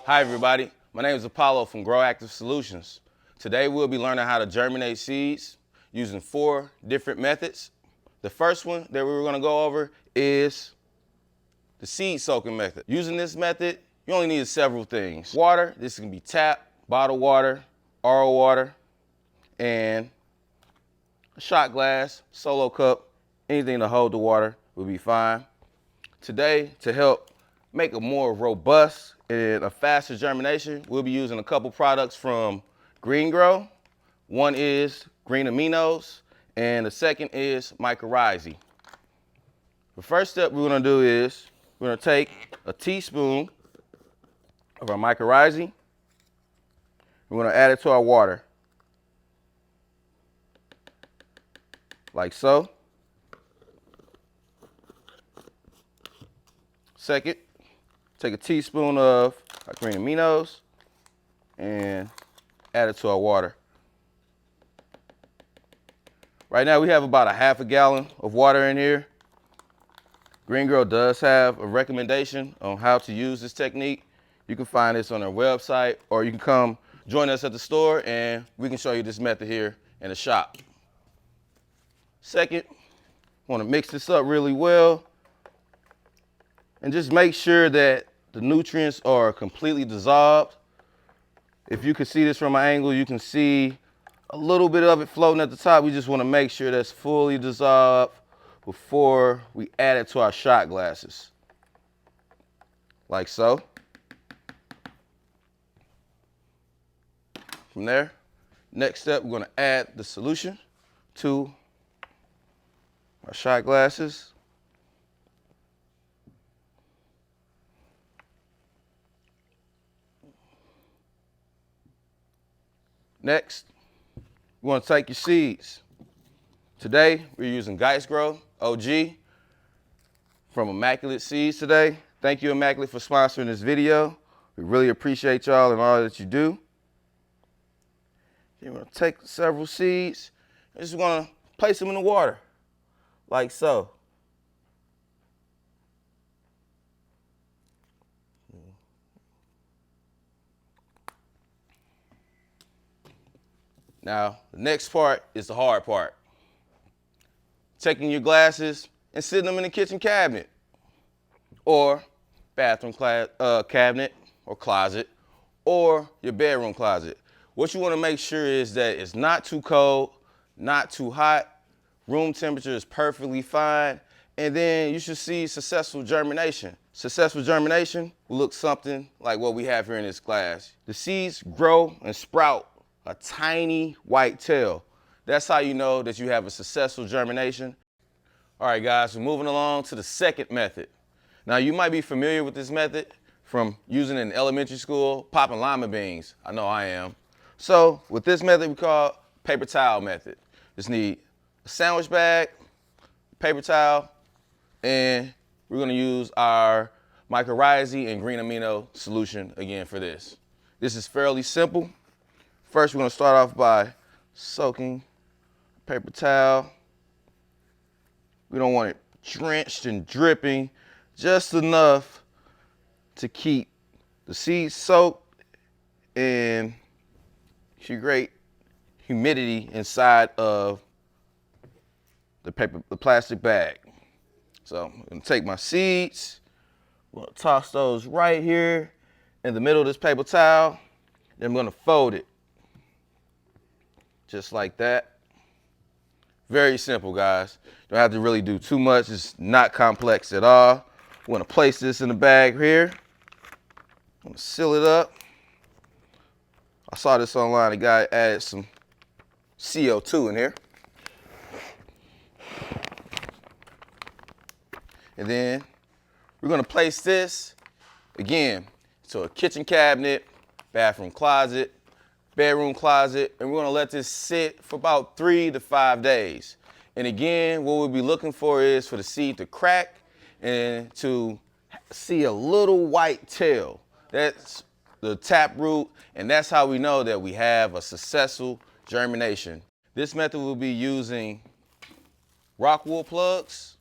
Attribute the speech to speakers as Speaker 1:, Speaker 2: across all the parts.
Speaker 1: Hi everybody, my name is Apollo from GrowActive Solutions. Today we'll be learning how to germinate seeds using 4 different methods. The first one that we're going to go over is the seed soaking method. Using this method, you only need several things. Water, this can be tap, bottled water, RO water, and a shot glass, solo cup, anything to hold the water will be fine. Today, to help make a more robust and a faster germination, we'll be using a couple products from Grow. One is Green Aminos, and the second is Mycorrhizae. The first step we're going to do is we're going to take a teaspoon of our Mycorrhizae. We're going to add it to our water, like so. Second, take a teaspoon of our Green Aminos and add it to our water. Right now we have about a half a gallon of water in here. Grow does have a recommendation on how to use this technique. You can find this on our website, or you can come join us at the store and we can show you this method here in the shop. Second, want to mix this up really well and just make sure that the nutrients are completely dissolved. If you can see this from an angle, you can see a little bit of it floating at the top. We just want to make sure that's fully dissolved before we add it to our shot glasses, like so. From there, next step, we're going to add the solution to our shot glasses. Next, we want to take your seeds. Today, we're using Grow OG from Immaculate Seeds today. Thank you, Immaculate, for sponsoring this video. We really appreciate y'all and all that you do. You're going to take several seeds and just going to place them in the water, like so. Now, the next part is the hard part. Taking your glasses and sitting them in the kitchen cabinet or bathroom cabinet or closet or your bedroom closet. What you want to make sure is that it's not too cold, not too hot. Room temperature is perfectly fine. And then you should see successful germination. Successful germination will look something like what we have here in this glass. The seeds grow and sprout a tiny white tail. That's how you know that you have a successful germination. All right, guys, we're moving along to the second method. Now, you might be familiar with this method from using it in elementary school, popping lima beans. I know I am. So with this method, we call paper towel method. Just need a sandwich bag, paper towel, and we're gonna use our Mycorrhizae and Green Amino solution again for this. This is fairly simple. First, we're gonna start off by soaking paper towel. We don't want it drenched and dripping, just enough to keep the seeds soaked and create humidity inside of the plastic bag. So I'm gonna take my seeds, I'm gonna toss those right here in the middle of this paper towel. Then I'm gonna fold it, just like that. Very simple, guys. Don't have to really do too much. It's not complex at all. I'm gonna place this in the bag here. I'm gonna seal it up. I saw this online. A guy added some CO2 in here. And then we're gonna place this again to a kitchen cabinet, bathroom closet, bedroom closet, and we're gonna let this sit for about 3 to 5 days. And again, what we'll be looking for is for the seed to crack and to see a little white tail. That's the tap root, and that's how we know that we have a successful germination. This method will be using rock wool plugs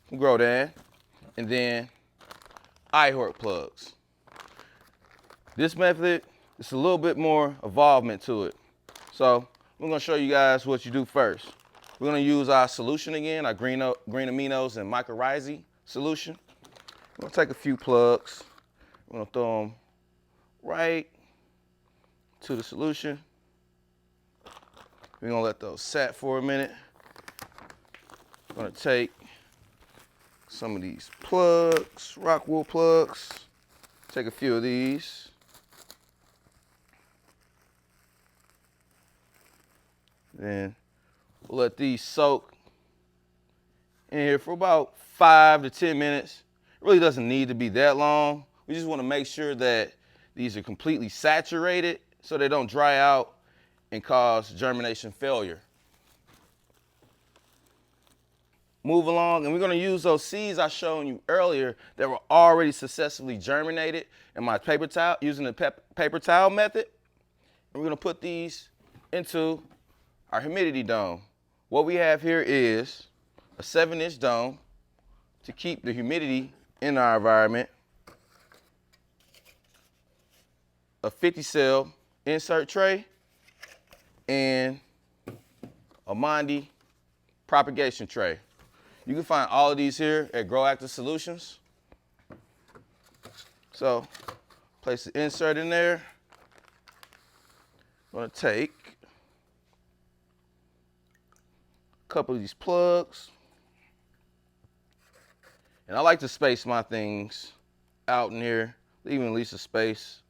Speaker 1: from GrowActive, and then iHort plugs. This method, it's a little bit more involvement to it. So we're gonna show you guys what you do first. We're gonna use our solution again, our green aminos and mycorrhizae solution. We're gonna take a few plugs. We're gonna throw them right to the solution. We're gonna let those set for a minute. We're gonna take some of these plugs, rock wool plugs. Take a few of these. Then we'll let these soak in here for about 5 to 10 minutes. It really doesn't need to be that long. We just want to make sure that these are completely saturated so they don't dry out and cause germination failure. Move along, and we're going to use those seeds I showed you earlier that were already successfully germinated in my paper towel, using the paper towel method. And we're going to put these into our humidity dome. What we have here is a 7-inch dome to keep the humidity in our environment, a 50-cell insert tray, and a Mondi propagation tray. You can find all of these here at GrowActive Solutions. So place the insert in there. I'm gonna take a couple of these plugs. And I like to space my things out in here, leaving at least a space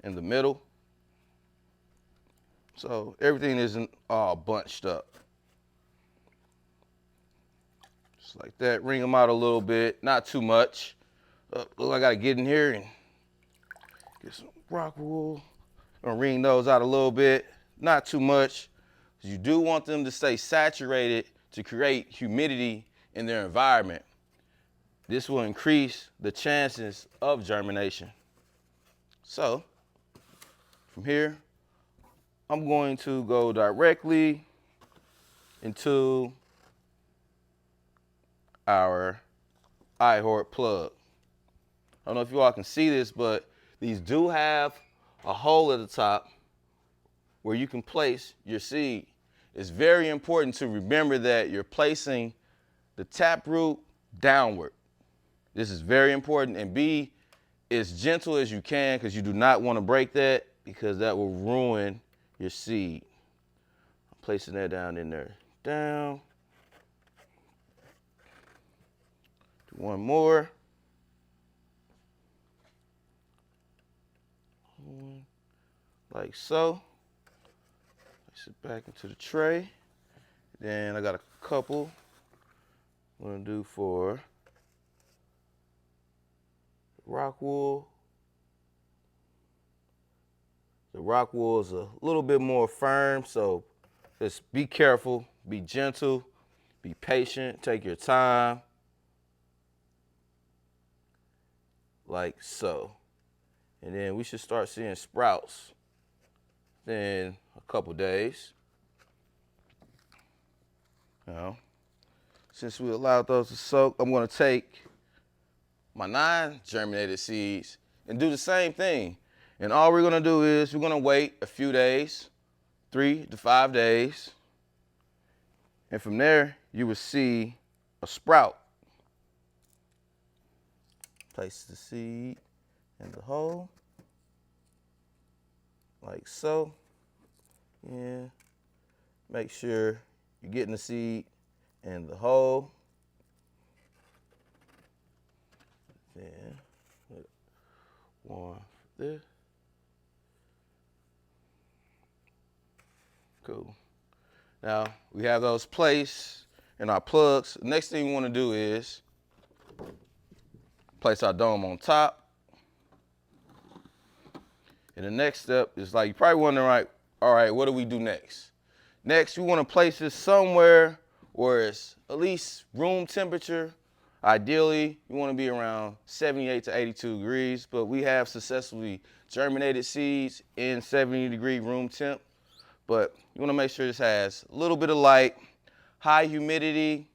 Speaker 1: in the middle, so everything isn't all bunched up. Just like that, wring them out a little bit, not too much. Look, I gotta get in here and get some rock wool. I'm gonna wring those out a little bit, not too much. You do want them to stay saturated to create humidity in their environment. This will increase the chances of germination. So from here, I'm going to go directly into our iHort plug. I don't know if you all can see this, but these do have a hole at the top where you can place your seed. It's very important to remember that you're placing the taproot downward. This is very important, and be as gentle as you can, because you do not want to break that, because that will ruin your seed. I'm placing that down in there. Down. Do one more. Like so. Place it back into the tray. Then I got a couple I'm gonna do for rock wool. The rock wool is a little bit more firm, so just be careful, be gentle, be patient, take your time, like so. And then we should start seeing sprouts in a couple days. Now, since we allowed those to soak, I'm gonna take my non-germinated seeds and do the same thing. And all we're gonna do is we're gonna wait a few days, 3 to 5 days. And from there, you will see a sprout. Place the seed in the hole, like so. Yeah, make sure you're getting the seed in the hole. Then one for this. Cool. Now we have those placed in our plugs. The next thing we want to do is place our dome on top. And the next step is, like, you're probably wondering, like, all right, what do we do next? Next, we want to place this somewhere where it's at least room temperature. Ideally, you want to be around 78 to 82 degrees, but we have successfully germinated seeds in 70-degree room temp. But you want to make sure this has a little bit of light, high humidity,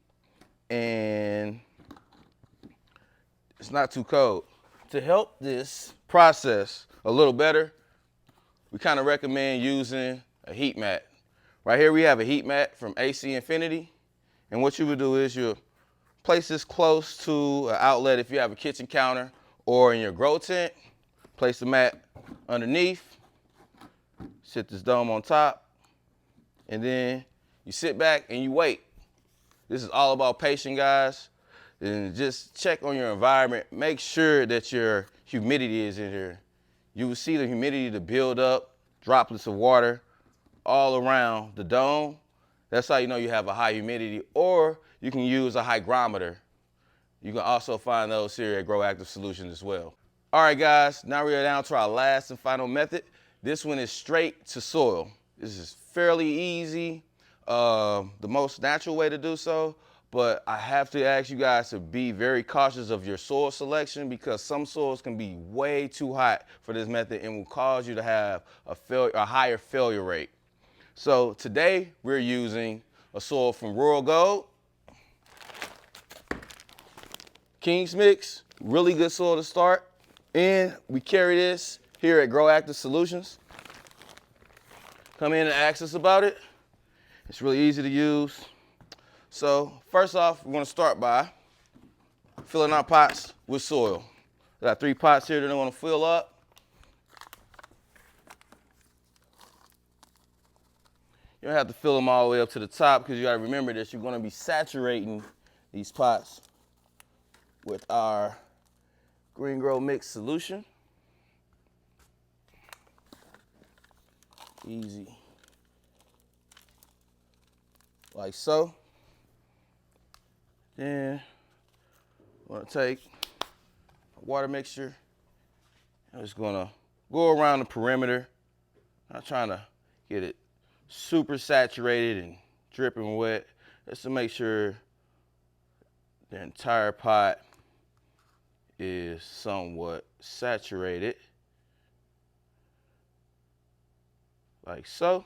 Speaker 1: and it's not too cold. To help this process a little better, we kind of recommend using a heat mat. Right here we have a heat mat from AC Infinity, and what you would do is you'll place this close to an outlet if you have a kitchen counter or in your grow tent. Place the mat underneath, sit this dome on top, and then you sit back and you wait. This is all about patience, guys. And just check on your environment. Make sure that your humidity is in here. You will see the humidity to build up, droplets of water all around the dome. That's how you know you have a high humidity, or you can use a hygrometer. You can also find those here at GrowActive Solutions as well. All right, guys, now we're down to our last and final method. This one is straight to soil. This is fairly easy, the most natural way to do so, but I have to ask you guys to be very cautious of your soil selection because some soils can be way too hot for this method and will cause you to have a higher failure rate. So today we're using a soil from Rural Gold, King's Mix, really good soil to start. And we carry this here at GrowActive Solutions. Come in and ask us about it. It's really easy to use. So first off, we're gonna start by filling our pots with soil. We got 3 pots here that I'm gonna fill up. You don't have to fill them all the way up to the top because you gotta remember that you're gonna be saturating these pots with our Green Grow Mix solution. Easy. Like so. Then I'm gonna take a water mixture. I'm just gonna go around the perimeter. Not trying to get it super saturated and dripping wet, just to make sure the entire pot is somewhat saturated, like so.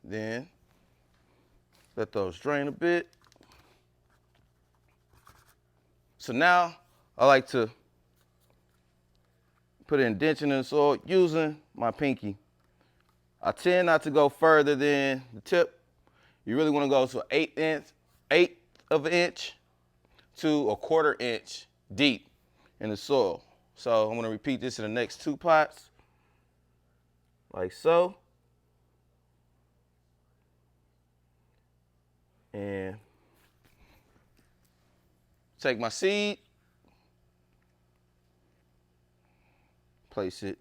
Speaker 1: Then let those drain a bit. So now I like to put an indentation in the soil using my pinky. I tend not to go further than the tip. You really want to go to an eighth of an inch to a 1/4 inch deep in the soil. So I'm going to repeat this in the next 2 pots, like so. And take my seed, place it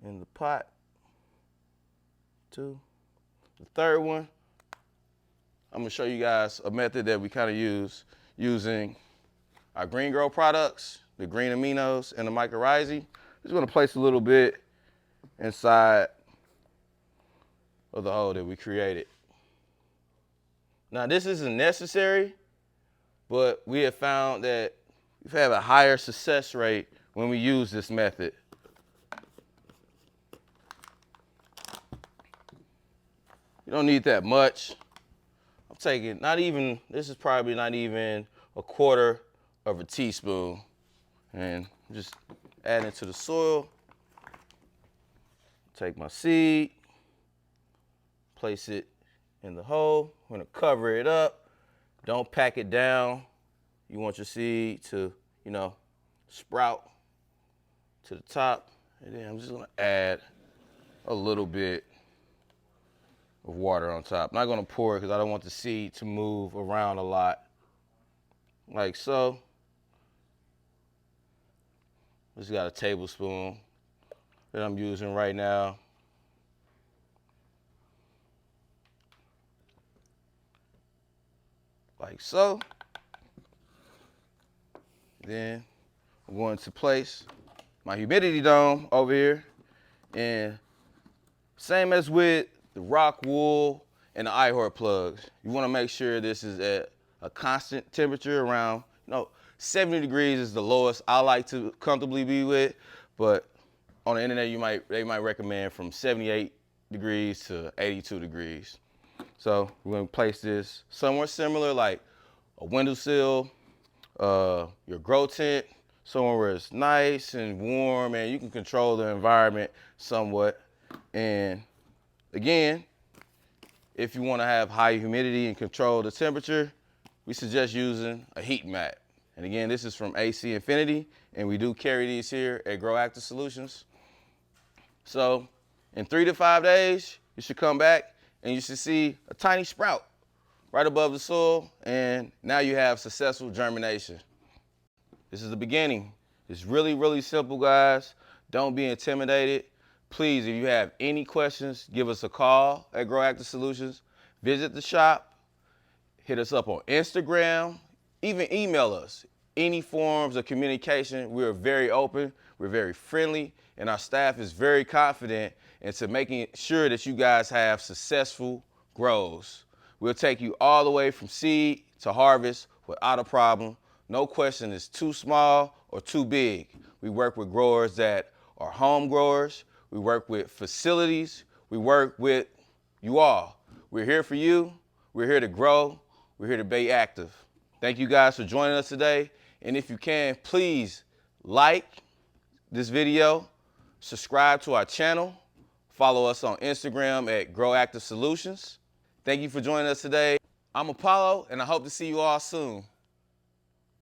Speaker 1: in the pot. 2. The third one, I'm gonna show you guys a method that we kind of use using our Green Grow products, the green aminos and the mycorrhizae. Just gonna place a little bit inside of the hole that we created. Now this isn't necessary, but we have found that we've had a higher success rate when we use this method. You don't need that much. I'm taking this is probably not even a 1/4 of a teaspoon. And just add it to the soil. Take my seed, place it in the hole. I'm gonna cover it up. Don't pack it down. You want your seed to, sprout to the top. And then I'm just gonna add a little bit of water on top. I'm not gonna pour it because I don't want the seed to move around a lot. Like so. Just got a tablespoon that I'm using right now. Like so. Then I'm going to place my humidity dome over here. And same as with the rock wool and the iHort plugs, you want to make sure this is at a constant temperature around, 70 degrees is the lowest I like to comfortably be with, but on the internet they might recommend from 78 degrees to 82 degrees. So we're gonna place this somewhere similar, like a windowsill, your grow tent, somewhere where it's nice and warm and you can control the environment somewhat. And again, if you want to have high humidity and control the temperature, we suggest using a heat mat. And again, this is from AC Infinity, and we do carry these here at GrowActive Solutions. So in 3 to 5 days, you should come back and you should see a tiny sprout right above the soil, and now you have successful germination. This is the beginning. It's really, really simple, guys. Don't be intimidated. Please, if you have any questions, give us a call at GrowActive Solutions. Visit the shop. Hit us up on Instagram. Even email us. Any forms of communication, we're very open. We're very friendly. And our staff is very confident into making sure that you guys have successful grows. We'll take you all the way from seed to harvest without a problem. No question is too small or too big. We work with growers that are home growers. We work with facilities. We work with you all. We're here for you. We're here to grow. We're here to be active. Thank you guys for joining us today. And if you can, please like this video, subscribe to our channel, follow us on Instagram at GrowActive Solutions. Thank you for joining us today. I'm Apollo, and I hope to see you all soon.